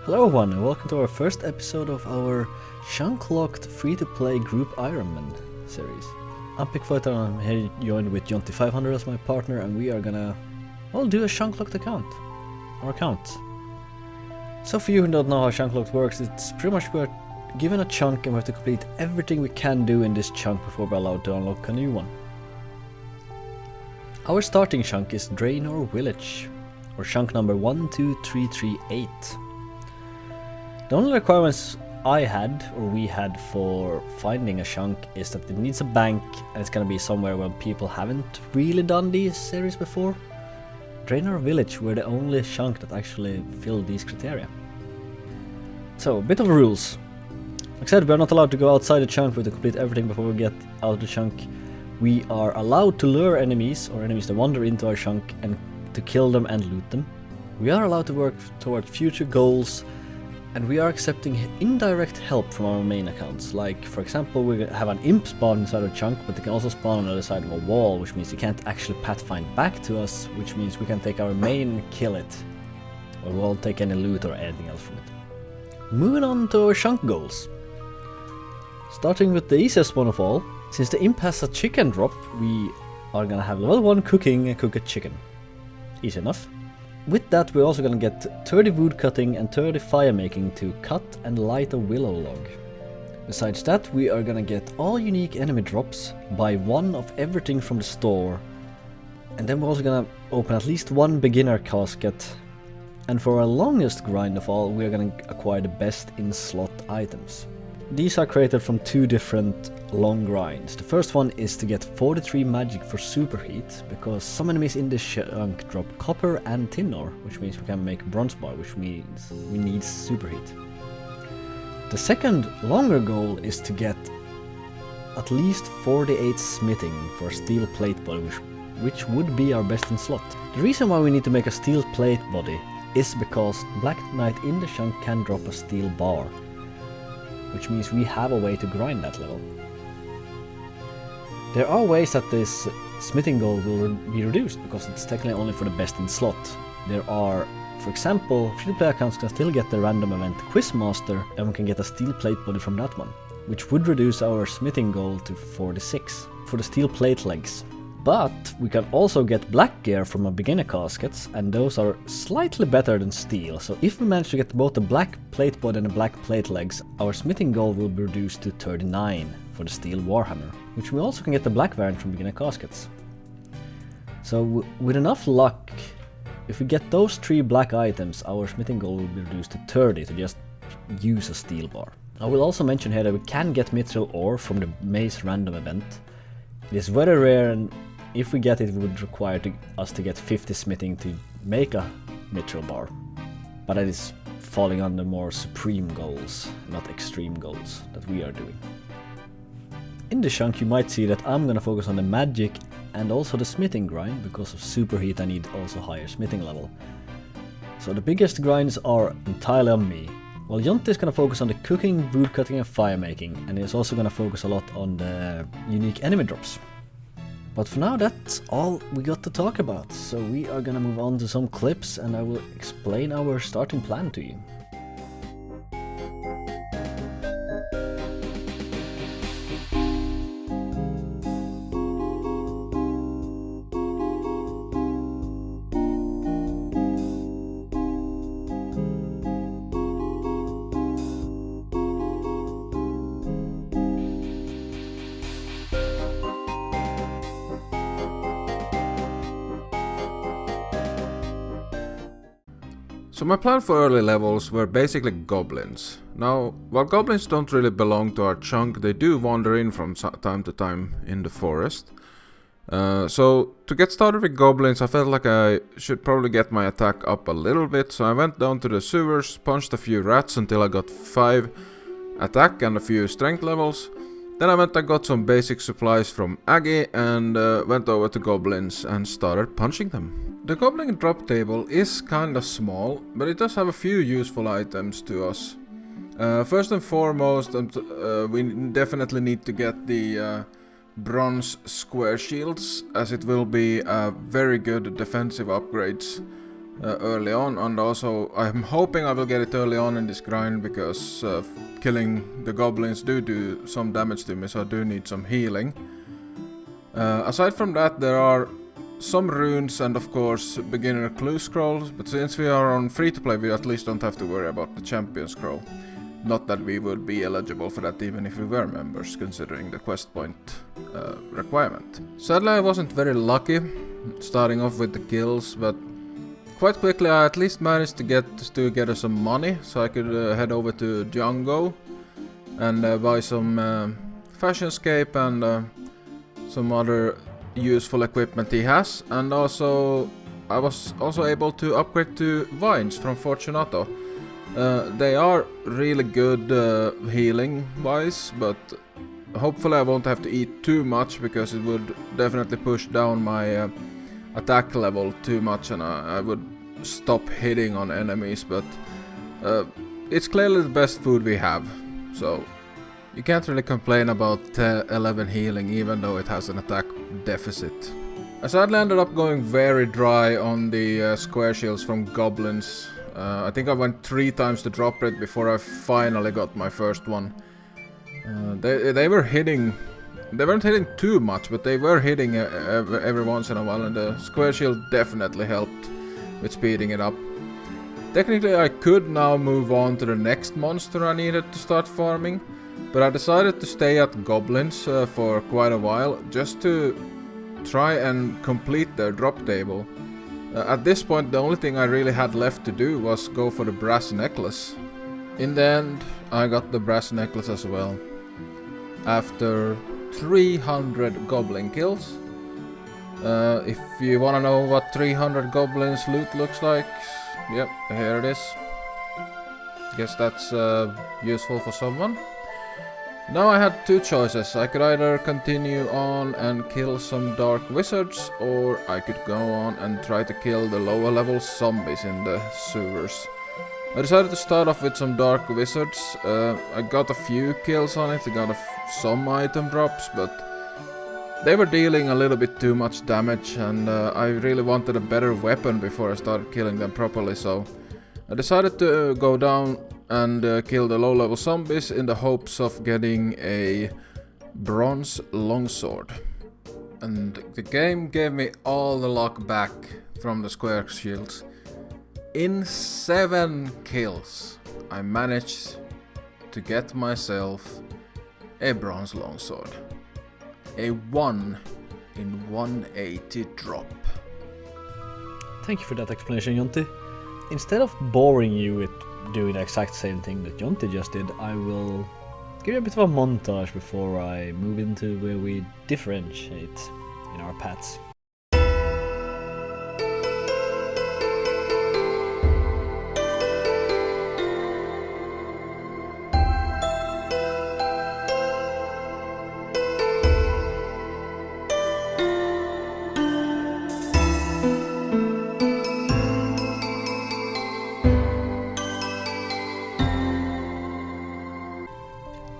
Hello everyone and welcome to our first episode of our chunk-locked free-to-play Group Ironmen series. I'm Pikkufighter and I'm here joined with Jonty500 as my partner, and we are gonna, do a chunk-locked account. Or accounts. So for you who don't know how chunk-locked works, it's pretty much we're given a chunk and we have to complete everything we can do in this chunk before we're allowed to unlock a new one. Our starting chunk is Draynor Village, or chunk number 12338. The only requirements I had, or we had, for finding a chunk is that it needs a bank and it's gonna be somewhere where people haven't really done these series before. Draynor Village were the only chunk that actually filled these criteria. So, a bit of rules. Like I said, we are not allowed to go outside the chunk. We have to complete everything before we get out of the chunk. We are allowed to lure enemies, or enemies that wander into our chunk, and to kill them and loot them. We are allowed to work toward future goals, and we are accepting indirect help from our main accounts. Like, for example, we have an imp spawn inside our chunk, but they can also spawn on the other side of a wall, which means they can't actually pathfind back to us, which means we can take our main and kill it. Or we won't take any loot or anything else from it. Moving on to our chunk goals. Starting with the easiest one of all, since the imp has a chicken drop, we are gonna have level 1 cooking and cook a chicken. Easy enough. With that, we're also gonna get 30 wood cutting and 30 fire making to cut and light a willow log. Besides that, we are gonna get all unique enemy drops, buy one of everything from the store, and then we're also gonna open at least one beginner casket. And for our longest grind of all, we are gonna acquire the best in slot items. These are created from two different long grinds. The first one is to get 43 magic for superheat, because some enemies in this chunk drop copper and tin ore, which means we can make bronze bar, which means we need superheat. The second longer goal is to get at least 48 smithing for steel plate body, which would be our best in slot. The reason why we need to make a steel plate body is because Black Knight in the chunk can drop a steel bar, which means we have a way to grind that level. There are ways that this smithing goal will be reduced, because it's technically only for the best in slot. There are, for example, free-to-play accounts can still get the random event Quizmaster, and we can get a steel plate body from that one, which would reduce our smithing goal to 46 for the steel plate legs. But we can also get black gear from our beginner caskets, and those are slightly better than steel. So if we manage to get both the black plate body and the black plate legs, our smithing goal will be reduced to 39 for the steel warhammer, which we also can get the black variant from beginner caskets. So with enough luck, if we get those 3 black items, our smithing goal will be reduced to 30 to just use a steel bar. I will also mention here that we can get mithril ore from the maze random event. It is very rare, and if we get it, it would require us to get 50 smithing to make a mithril bar. But that is falling under more supreme goals, not extreme goals that we are doing. In the chunk you might see that I'm gonna focus on the magic and also the smithing grind. Because of superheat I need also higher smithing level. So the biggest grinds are entirely on me. While Jonty is gonna focus on the cooking, wood cutting and fire making, and he's also gonna focus a lot on the unique enemy drops. But for now, that's all we got to talk about, so we are gonna move on to some clips and I will explain our starting plan to you. So my plan for early levels were basically goblins. Now, while goblins don't really belong to our chunk, they do wander in from time to time in the forest. So to get started with goblins, I felt like I should probably get my attack up a little bit. So I went down to the sewers, punched a few rats until I got 5 attack and a few strength levels. Then I went and got some basic supplies from Aggie and went over to goblins and started punching them. The goblin drop table is kinda small, but it does have a few useful items to us. First and foremost, we definitely need to get the bronze square shields, as it will be very good defensive upgrades early on, and also I'm hoping I will get it early on in this grind because killing the goblins do some damage to me, so I do need some healing. Aside from that, there are some runes and of course beginner clue scrolls, but since we are on free to play, we at least don't have to worry about the champion scroll. Not that we would be eligible for that even if we were members, considering the quest point requirement. Sadly, I wasn't very lucky starting off with the kills, but quite quickly I at least managed to get together some money so I could head over to Django and buy some Fashionscape and some other useful equipment he has, and also I was also able to upgrade to vines from Fortunato. They are really good healing wise, but hopefully I won't have to eat too much because it would definitely push down my attack level too much and I would stop hitting on enemies, but it's clearly the best food we have, so you can't really complain about 11 healing even though it has an attack deficit. I sadly ended up going very dry on the square shields from goblins. I think I went 3 times the drop rate before I finally got my first one. They were hitting. They weren't hitting too much, but they were hitting every once in a while, and the square shield definitely helped with speeding it up. Technically I could now move on to the next monster I needed to start farming, but I decided to stay at goblins for quite a while just to try and complete their drop table. At this point the only thing I really had left to do was go for the brass necklace. In the end I got the brass necklace as well. After 300 goblin kills. If you wanna know what 300 goblins loot looks like, yep, here it is. Guess that's useful for someone. Now I had 2 choices. I could either continue on and kill some dark wizards, or I could go on and try to kill the lower level zombies in the sewers. I decided to start off with some dark wizards. I got a few kills on it, I got some item drops, but they were dealing a little bit too much damage, and I really wanted a better weapon before I started killing them properly, so I decided to go down and kill the low level zombies in the hopes of getting a bronze longsword. And the game gave me all the luck back from the square shields. In 7 kills I managed to get myself a bronze longsword. A 1 in 180 drop. Thank you for that explanation, Jonty. Instead of boring you with doing the exact same thing that Jonty just did, I will give you a bit of a montage before I move into where we differentiate in our paths.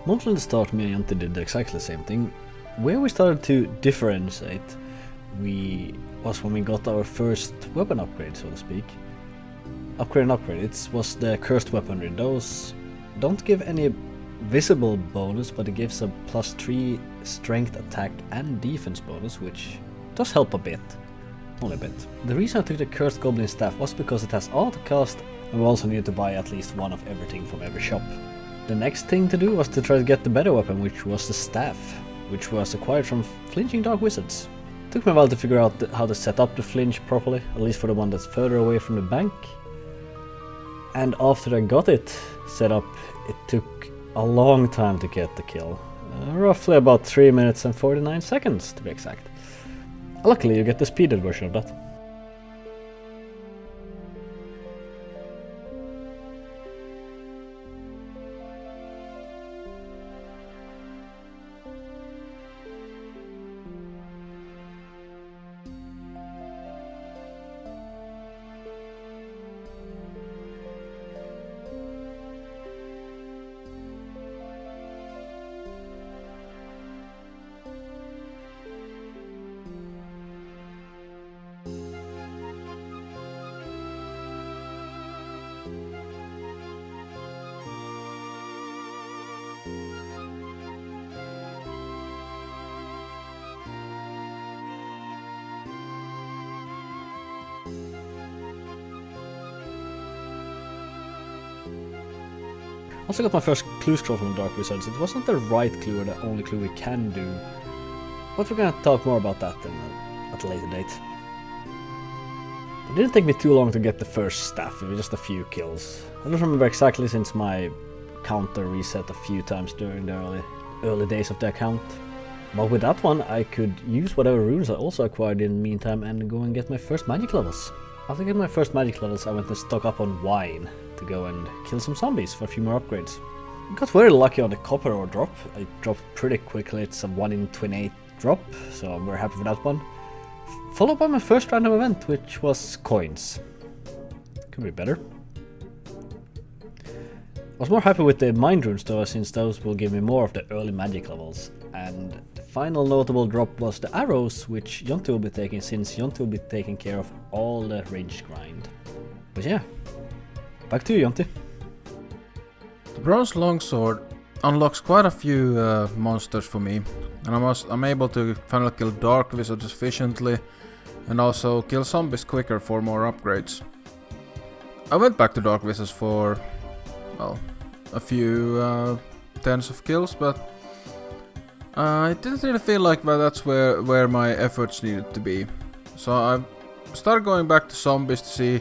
Mostly at the start, me and Jonty did exactly the same thing. Where we started to differentiate was when we got our first weapon upgrade, so to speak. Upgrade, it was the cursed weaponry. Those don't give any visible bonus, but it gives a +3 strength, attack and defense bonus, which does help a bit. Only a bit. The reason I took the cursed goblin staff was because it has auto cast, and we also needed to buy at least one of everything from every shop. The next thing to do was to try to get the better weapon, which was the staff, which was acquired from flinching dark wizards. It took me a while to figure out how to set up the flinch properly, at least for the one that's further away from the bank. And after I got it set up, it took a long time to get the kill. Roughly about 3 minutes and 49 seconds to be exact. Luckily you get the speeded version of that. Also got my first clue scroll from Dark Wizards. It wasn't the right clue or the only clue we can do. But we're gonna talk more about that at a later date. It didn't take me too long to get the first staff, it was just a few kills. I don't remember exactly since my counter reset a few times during the early days of the account. But with that one I could use whatever runes I also acquired in the meantime and go and get my first magic levels. After getting my first magic levels I went to stock up on wine to go and kill some zombies for a few more upgrades. I got very lucky on the copper ore drop. I dropped pretty quickly, it's a 1 in 28 drop, so I'm very happy with that one. Followed by my first random event, which was coins. Could be better. I was more happy with the mind runes though, since those will give me more of the early magic levels. And the final notable drop was the arrows, which Jonte will be taking, since Jonte will be taking care of all the ranged grind. But yeah, back to you, Jonte. The bronze longsword unlocks quite a few monsters for me, and I'm able to finally kill dark wizards efficiently, and also kill zombies quicker for more upgrades. I went back to dark wizards for, well, a few tens of kills, but I didn't really feel like that's where my efforts needed to be. So I started going back to zombies to see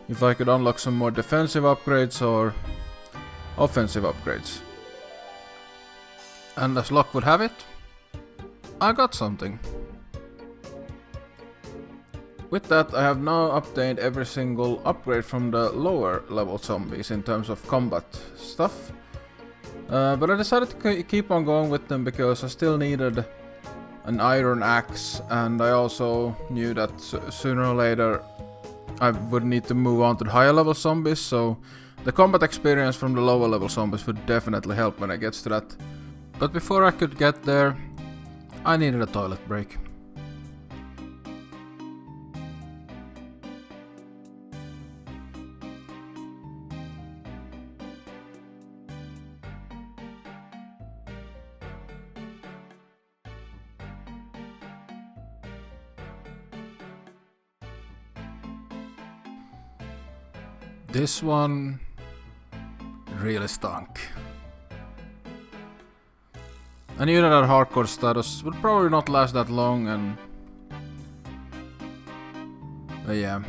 if I could unlock some more defensive upgrades or offensive upgrades. And as luck would have it, I got something. With that, I have now obtained every single upgrade from the lower level zombies in terms of combat stuff. But I decided to keep on going with them because I still needed an iron axe, and I also knew that sooner or later I would need to move on to the higher level zombies, so the combat experience from the lower level zombies would definitely help when I get to that. But before I could get there, I needed a toilet break. This one really stunk. I knew that our hardcore status would probably not last that long, and but yeah,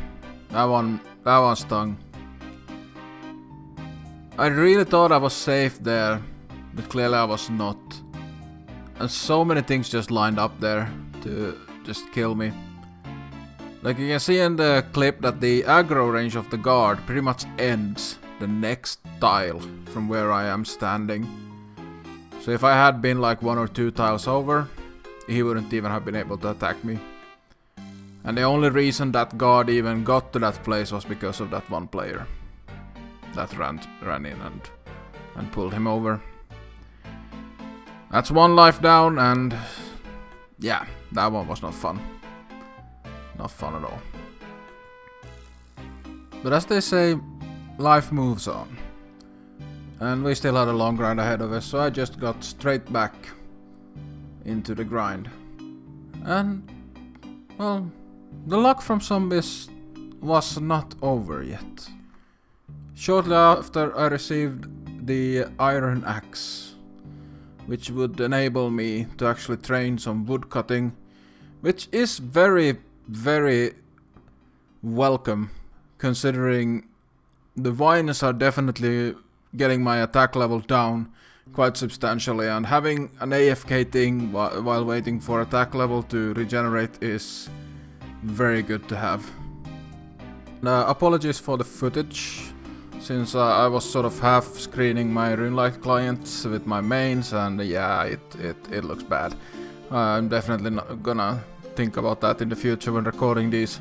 that one stung. I really thought I was safe there, but clearly I was not. And so many things just lined up there to just kill me. Like you can see in the clip that the aggro range of the guard pretty much ends the next tile from where I am standing. So if I had been like 1 or 2 tiles over, he wouldn't even have been able to attack me. And the only reason that guard even got to that place was because of that one player that ran in and pulled him over. That's 1 life down, and yeah, that one was not fun. Not fun at all. But as they say, life moves on. And we still had a long grind ahead of us, so I just got straight back into the grind. And, well, the luck from zombies was not over yet. Shortly after, I received the iron axe, which would enable me to actually train some wood cutting, which is very welcome, considering the vines are definitely getting my attack level down quite substantially, and having an AFK thing while waiting for attack level to regenerate is very good to have. Apologies for the footage, since I was sort of half screening my RuneLite clients with my mains, and yeah, it looks bad. I'm definitely not gonna think about that in the future when recording these.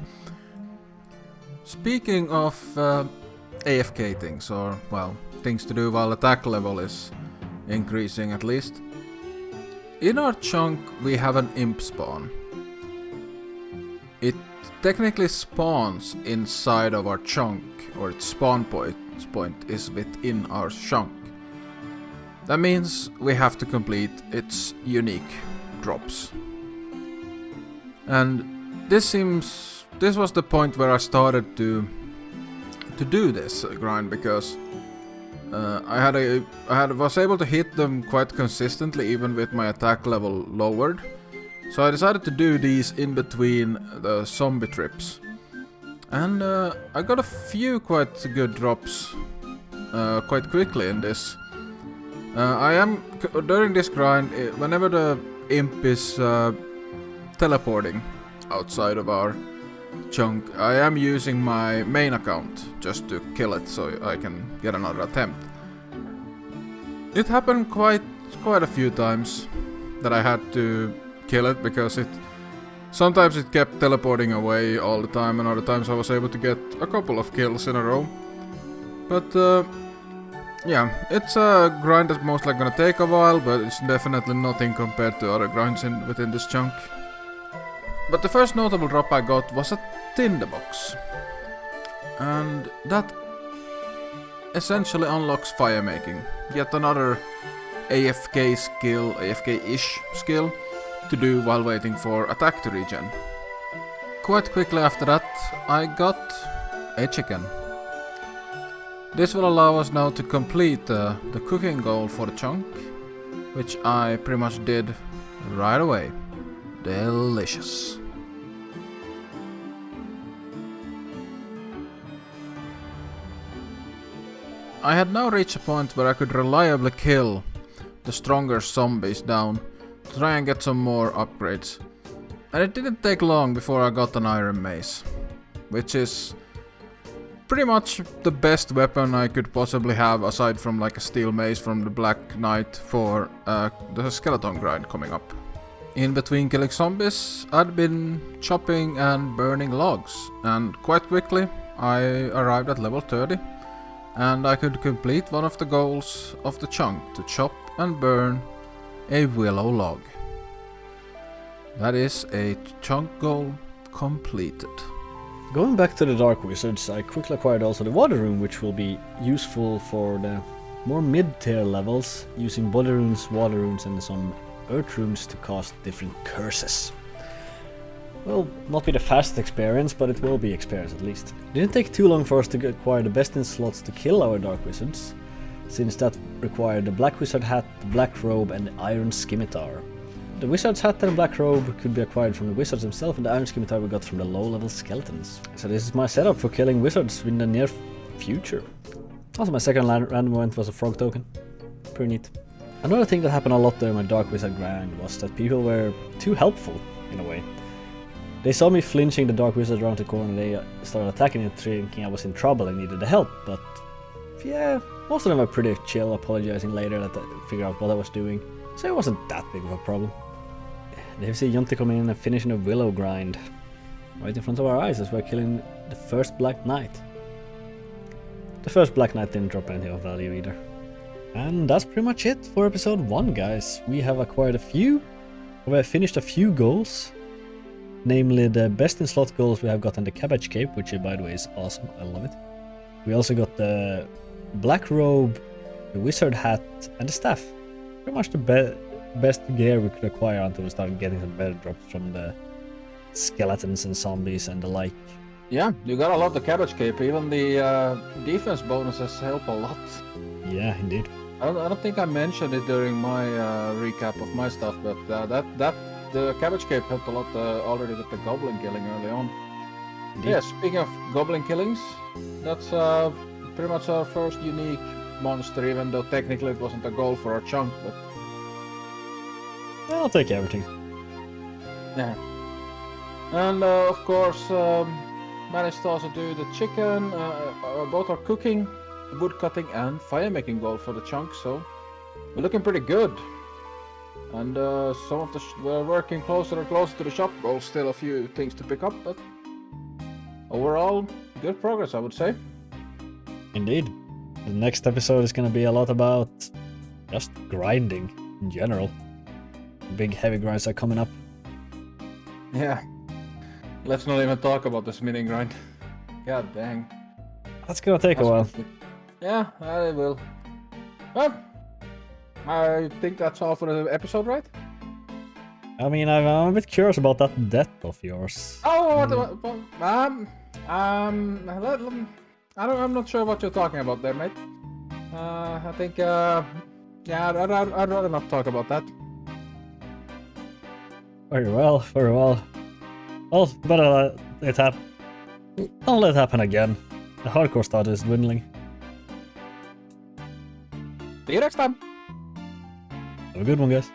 Speaking of AFK things, or well, things to do while attack level is increasing at least. In our chunk we have an imp spawn. It technically spawns inside of our chunk, or its spawn point is within our chunk. That means we have to complete its unique drops. And this was the point where I started to do this grind, because I was able to hit them quite consistently even with my attack level lowered. So I decided to do these in between the zombie trips. And I got a few quite good drops quite quickly in this. During this grind, whenever the imp is teleporting outside of our chunk, I am using my main account just to kill it so I can get another attempt. It happened quite a few times that I had to kill it because sometimes it kept teleporting away all the time, and other times I was able to get a couple of kills in a row. But yeah, it's a grind that's most likely gonna take a while, but it's definitely nothing compared to other grinds within this chunk. But the first notable drop I got was a tinderbox, and that essentially unlocks fire making. Yet another AFK skill, AFK-ish skill, to do while waiting for attack to regen. Quite quickly after that, I got a chicken. This will allow us now to complete the cooking goal for the chunk, which I pretty much did right away. Delicious. I had now reached a point where I could reliably kill the stronger zombies down to try and get some more upgrades. And it didn't take long before I got an iron mace, which is pretty much the best weapon I could possibly have aside from like a steel mace from the Black Knight for the skeleton grind coming up. In between killing zombies, I'd been chopping and burning logs, and quite quickly I arrived at level 30, and I could complete one of the goals of the chunk to chop and burn a willow log. That is a chunk goal completed. Going back to the Dark Wizards, I quickly acquired also the Water Rune, which will be useful for the more mid-tier levels, using Body Runes, Water Runes and some Earth Runes to cast different curses. Will not be the fastest experience, but it will be experience at least. It didn't take too long for us to acquire the best in slots to kill our Dark Wizards, since that required the Black Wizard Hat, the Black Robe and the Iron Scimitar. The Wizard's Hat and Black Robe could be acquired from the Wizards themselves, and the Iron Scimitar we got from the low-level skeletons. So this is my setup for killing Wizards in the near future. Also my second random event was a frog token. Pretty neat. Another thing that happened a lot during my Dark Wizard grind was that people were too helpful, in a way. They saw me flinching the Dark Wizard around the corner, they started attacking it thinking I was in trouble and needed the help, but yeah, most of them were pretty chill, apologizing later that I figured out what I was doing, so it wasn't that big of a problem. Then we see Jonte coming in and finishing a Willow grind. Right in front of our eyes as we're killing the first Black Knight. The first Black Knight didn't drop anything of value either. And that's pretty much it for episode 1, guys. We have finished a few goals. Namely the best in slot goals we have gotten the Cabbage Cape, which by the way is awesome, I love it. We also got the Black Robe, the Wizard Hat and the Staff. Pretty much the best gear we could acquire until we started getting some better drops from the skeletons and zombies and the like. Yeah, you gotta love the Cabbage Cape, even the defense bonuses help a lot. Yeah, indeed. I don't think I mentioned it during my recap of my stuff, but the Cabbage Cape helped a lot already with the Goblin killing early on. Indeed. Yeah, speaking of Goblin killings, that's pretty much our first unique monster, even though technically it wasn't a goal for our chunk, but... I'll take everything. Yeah. And of course, managed to also do the chicken, both our cooking, wood cutting and fire making goal for the chunk, so we're looking pretty good. And some of we're working closer and closer to the shop goal, still a few things to pick up, but overall, good progress, I would say. Indeed. The next episode is going to be a lot about just grinding in general. Big heavy grinds are coming up. Yeah. Let's not even talk about the smithing grind. God dang. That's going to take a while. Yeah, it will. Well, I think that's all for the episode, right? I mean, I'm a bit curious about that death of yours. Oh, I'm not sure what you're talking about there, mate. I think, yeah, I'd rather not talk about that. Very well, very well. Well, better let it happen. Don't let it happen again. The hardcore status is dwindling. See you next time! Have a good one, guys.